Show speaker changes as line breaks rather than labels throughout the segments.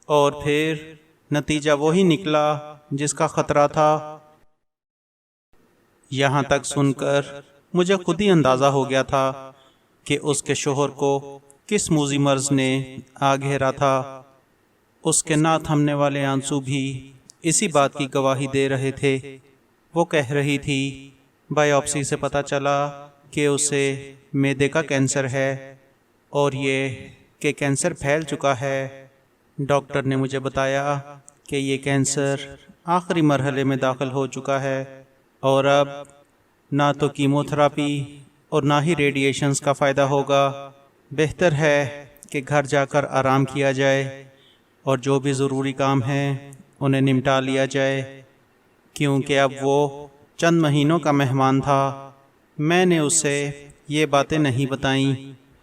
اور پھر نتیجہ وہی نکلا جس کا خطرہ تھا۔ یہاں تک سن کر مجھے خود ہی اندازہ ہو گیا تھا کہ اس کے شوہر کو کس موذی مرض نے آ گھیرا تھا۔ اس کے نہ تھمنے والے آنسو بھی اسی بات کی گواہی دے رہے تھے۔ وہ کہہ رہی تھی بائیوپسی سے پتہ چلا کہ اسے معدے کا کینسر ہے اور یہ کہ کینسر پھیل چکا ہے۔ ڈاکٹر نے مجھے بتایا کہ یہ کینسر آخری مرحلے میں داخل ہو چکا ہے اور اب نہ تو کیمو تھراپی اور نہ ہی ریڈیشنز کا فائدہ ہوگا۔ بہتر ہے کہ گھر جا کر آرام کیا جائے اور جو بھی ضروری کام ہیں انہیں نمٹا لیا جائے، کیونکہ اب وہ چند مہینوں کا مہمان تھا۔ میں نے اسے یہ باتیں نہیں بتائیں،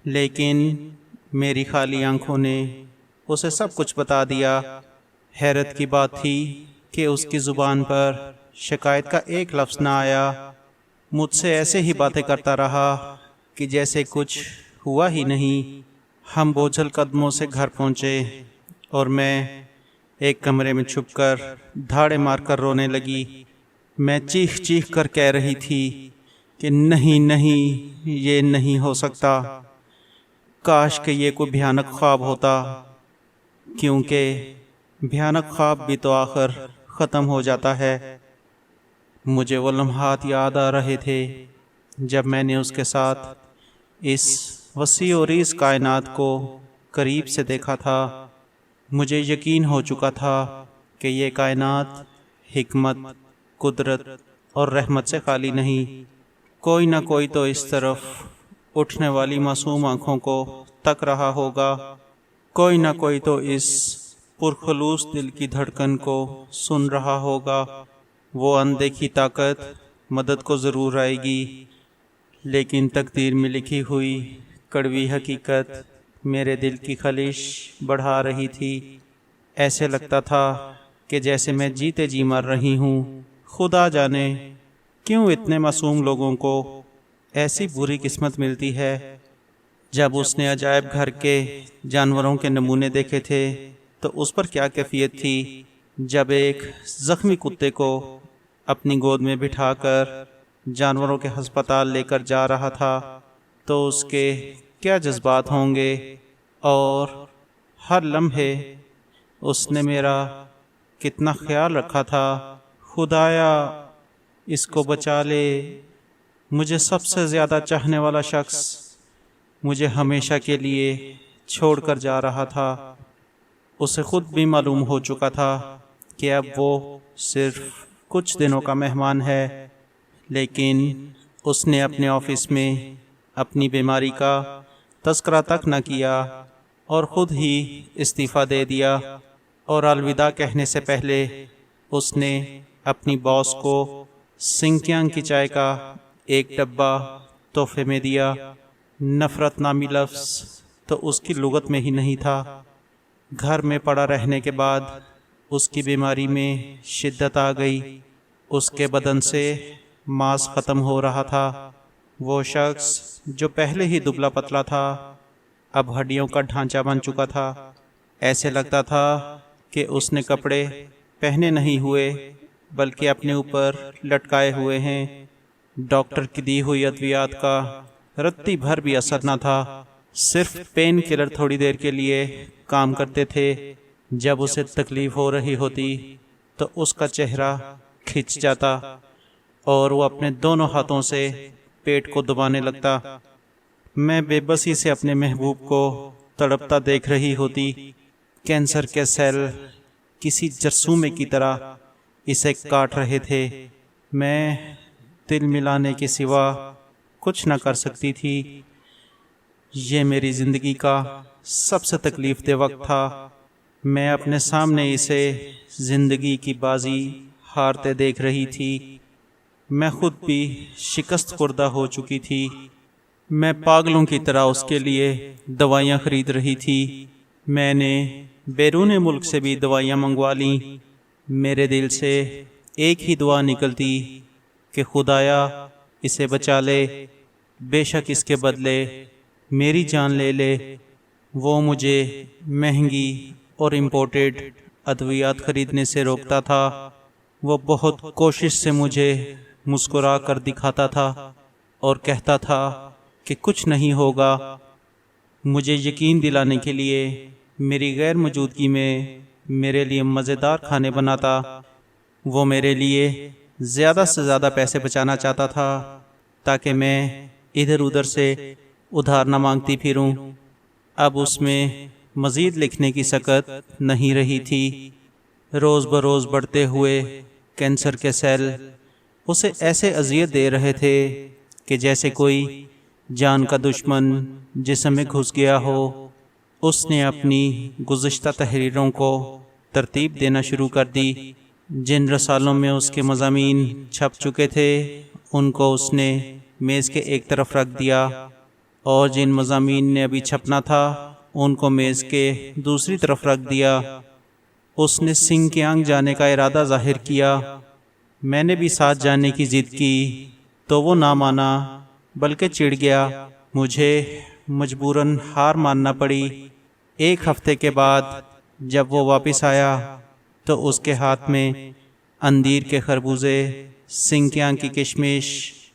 لیکن میری خالی آنکھوں نے اسے سب کچھ بتا دیا۔ حیرت کی بات تھی کہ اس کی زبان پر شکایت کا ایک لفظ نہ آیا۔ مجھ سے ایسے ہی باتیں کرتا رہا کہ جیسے کچھ ہوا ہی نہیں۔ ہم بوجھل قدموں سے گھر پہنچے اور میں ایک کمرے میں چھپ کر دھاڑے مار کر رونے لگی۔ میں چیخ چیخ کر کہہ رہی تھی کہ نہیں نہیں، یہ نہیں ہو سکتا، کاش کہ یہ کوئی بھیانک خواب ہوتا، کیونکہ بھیانک خواب بھی تو آخر ختم ہو جاتا ہے۔ مجھے وہ لمحات یاد آ رہے تھے جب میں نے اس کے ساتھ اس وسیع و عریض کائنات کو قریب سے دیکھا تھا۔ مجھے یقین ہو چکا تھا کہ یہ کائنات حکمت، قدرت اور رحمت سے خالی نہیں۔ کوئی نہ کوئی تو اس طرف اٹھنے والی معصوم آنکھوں کو تک رہا ہوگا، کوئی نہ کوئی تو اس پرخلوص دل کی دھڑکن کو سن رہا ہوگا۔ وہ اندیکھی طاقت مدد کو ضرور آئے گی، لیکن تقدیر میں لکھی ہوئی کڑوی حقیقت میرے دل کی خلش بڑھا رہی تھی۔ ایسے لگتا تھا کہ جیسے میں جیتے جی مر رہی ہوں۔ خدا جانے کیوں اتنے معصوم لوگوں کو ایسی بری قسمت ملتی ہے۔ جب اس نے عجائب گھر کے جانوروں کے نمونے دیکھے تھے تو اس پر کیا کیفیت تھی۔ جب ایک زخمی کتے کو اپنی گود میں بٹھا کر جانوروں کے ہسپتال لے کر جا رہا تھا تو اس کے کیا جذبات ہوں گے، اور ہر لمحے اس نے میرا کتنا خیال رکھا تھا۔ خدایا اس کو بچا لے، مجھے سب سے زیادہ چاہنے والا شخص مجھے ہمیشہ کے لیے چھوڑ کر جا رہا تھا۔ اسے خود بھی معلوم ہو چکا تھا کہ اب وہ صرف کچھ دنوں کا مہمان ہے، لیکن اس نے اپنے آفس میں اپنی بیماری کا تذکرہ تک نہ کیا اور خود ہی استعفیٰ دے دیا، اور الوداع کہنے سے پہلے اس نے اپنی باس کو سنکیانگ کی چائے کا ایک ڈبہ تحفے میں دیا۔ نفرت نامی لفظ تو اس کی لغت میں ہی نہیں تھا۔ گھر میں پڑا رہنے کے بعد اس کی بیماری میں شدت آ گئی۔ اس کے بدن سے ماس ختم ہو رہا تھا۔ وہ شخص جو پہلے ہی دبلا پتلا تھا اب ہڈیوں کا ڈھانچہ بن چکا تھا۔ ایسے لگتا تھا کہ اس نے کپڑے پہنے نہیں ہوئے بلکہ اپنے اوپر لٹکائے ہوئے ہیں۔ ڈاکٹر کی دی ہوئی ادویات کا رتی بھر بھی اثر نہ تھا۔ صرف پین کلر تھوڑی دیر کے لیے کام کرتے تھے۔ جب اسے تکلیف ہو رہی ہوتی تو اس کا چہرہ کھنچ جاتا اور وہ اپنے دونوں ہاتھوں سے پیٹ کو دبانے لگتا۔ میں بے بسی سے اپنے محبوب کو تڑپتا دیکھ رہی ہوتی۔ کینسر کے سیل کسی جرثومے کی طرح اسے کاٹ رہے تھے۔ میں دل ملانے کے سوا کچھ نہ کر سکتی تھی۔ یہ میری زندگی کا سب سے تکلیف دہ وقت تھا۔ میں اپنے سامنے اسے زندگی کی بازی ہارتے دیکھ رہی تھی۔ میں خود بھی شکست خوردہ ہو چکی تھی۔ میں پاگلوں کی طرح اس کے لیے دوائیاں خرید رہی تھی۔ میں نے بیرون ملک سے بھی دوائیاں منگوا لیں۔ میرے دل سے ایک ہی دعا نکلتی کہ خدایا اسے بچا لے، بے شک اس کے بدلے میری جان لے لے۔ وہ مجھے مہنگی اور امپورٹڈ ادویات خریدنے سے روکتا تھا۔ وہ بہت کوشش سے مجھے مسکرا کر دکھاتا تھا اور کہتا تھا کہ کچھ نہیں ہوگا۔ مجھے یقین دلانے کے لیے میری غیر موجودگی میں میرے لیے مزیدار کھانے بناتا۔ وہ میرے لیے زیادہ سے زیادہ پیسے بچانا چاہتا تھا تاکہ میں ادھر ادھر سے ادھار نہ مانگتی پھروں۔ اب اس میں مزید لکھنے کی سکت نہیں رہی تھی۔ روز بروز بڑھتے ہوئے کینسر کے سیل اسے ایسے اذیت دے رہے تھے کہ جیسے کوئی جان کا دشمن جسم میں گھس گیا ہو۔ اس نے اپنی گزشتہ تحریروں کو ترتیب دینا شروع کر دی۔ جن رسالوں میں اس کے مضامین چھپ چکے تھے ان کو اس نے میز کے ایک طرف رکھ دیا، اور جن مضامین نے ابھی چھپنا تھا ان کو میز کے دوسری طرف رکھ دیا۔ اس نے سنکیانگ جانے کا ارادہ ظاہر کیا۔ میں نے بھی ساتھ جانے کی ضد کی تو وہ نہ مانا بلکہ چڑ گیا۔ مجھے مجبوراً ہار ماننا پڑی۔ ایک ہفتے کے بعد جب وہ واپس آیا تو اس کے ہاتھ میں اندیر کے خربوزے، سنکیانگ کی کشمش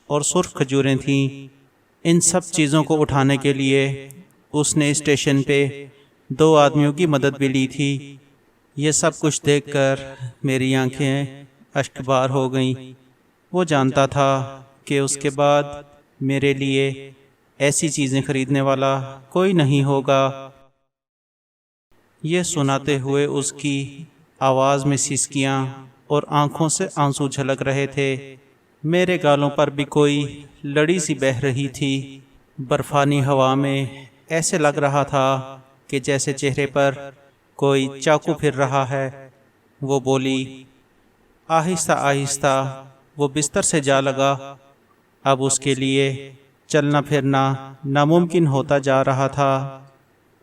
اور سرخ کھجوریں تھیں۔ ان سب چیزوں کو اٹھانے کے لیے اس نے اسٹیشن پہ 2 آدمیوں کی مدد بھی لی تھی۔ یہ سب کچھ دیکھ کر میری آنکھیں اشکبار ہو گئیں۔ وہ جانتا تھا کہ اس کے بعد میرے لیے ایسی چیزیں خریدنے والا کوئی نہیں ہوگا۔ یہ سناتے ہوئے اس کی آواز میں سسکیاں اور آنکھوں سے آنسو جھلک رہے تھے۔ میرے گالوں پر بھی کوئی لڑی سی بہہ رہی تھی۔ برفانی ہوا میں ایسے لگ رہا تھا کہ جیسے چہرے پر کوئی چاقو پھر رہا ہے۔ وہ بولی۔ آہستہ آہستہ وہ بستر سے جا لگا۔ اب اس کے لیے چلنا پھرنا ناممکن ہوتا جا رہا تھا۔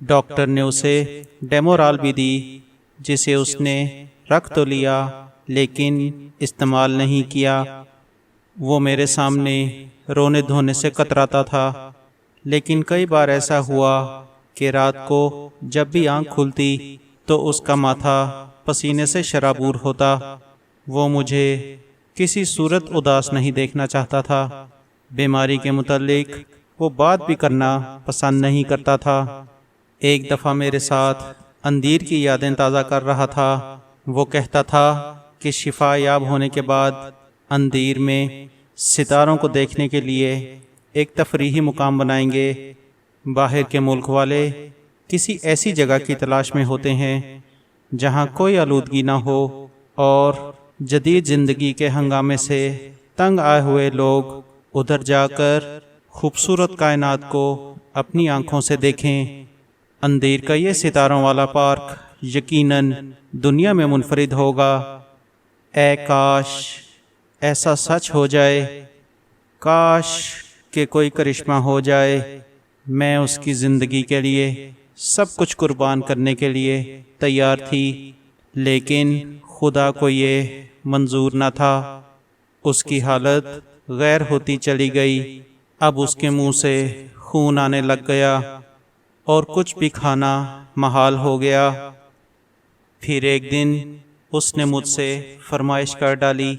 ڈاکٹر نے اسے ڈیمورال بھی دی جسے اس نے رکھ تو لیا لیکن استعمال نہیں کیا۔ وہ میرے سامنے رونے دھونے سے کتراتا تھا، لیکن کئی بار ایسا ہوا کہ رات کو جب بھی آنکھ کھلتی تو اس کا ماتھا پسینے سے شرابور ہوتا۔ وہ مجھے کسی صورت اداس نہیں دیکھنا چاہتا تھا۔ بیماری کے متعلق وہ بات بھی کرنا پسند نہیں کرتا تھا۔ ایک دفعہ میرے ساتھ اندیر کی یادیں تازہ کر رہا تھا۔ وہ کہتا تھا کہ شفا یاب ہونے کے بعد اندیر میں ستاروں کو دیکھنے کے لیے ایک تفریحی مقام بنائیں گے۔ باہر کے ملک والے کسی ایسی جگہ کی تلاش میں ہوتے ہیں جہاں کوئی آلودگی نہ ہو، اور جدید زندگی کے ہنگامے سے تنگ آئے ہوئے لوگ ادھر جا کر خوبصورت کائنات کو اپنی آنکھوں سے دیکھیں۔ اندیر کا یہ ستاروں والا پارک یقیناً دنیا میں منفرد ہوگا۔ اے کاش ایسا سچ ہو جائے، کاش کہ کوئی کرشمہ ہو جائے۔ میں اس کی زندگی کے لیے سب کچھ قربان کرنے کے لیے تیار تھی، لیکن خدا کو یہ منظور نہ تھا۔ اس کی حالت غیر ہوتی چلی گئی۔ اب اس کے منہ سے خون آنے لگ گیا اور کچھ بھی کھانا محال ہو گیا۔ پھر ایک دن اس نے مجھ سے فرمائش کر ڈالی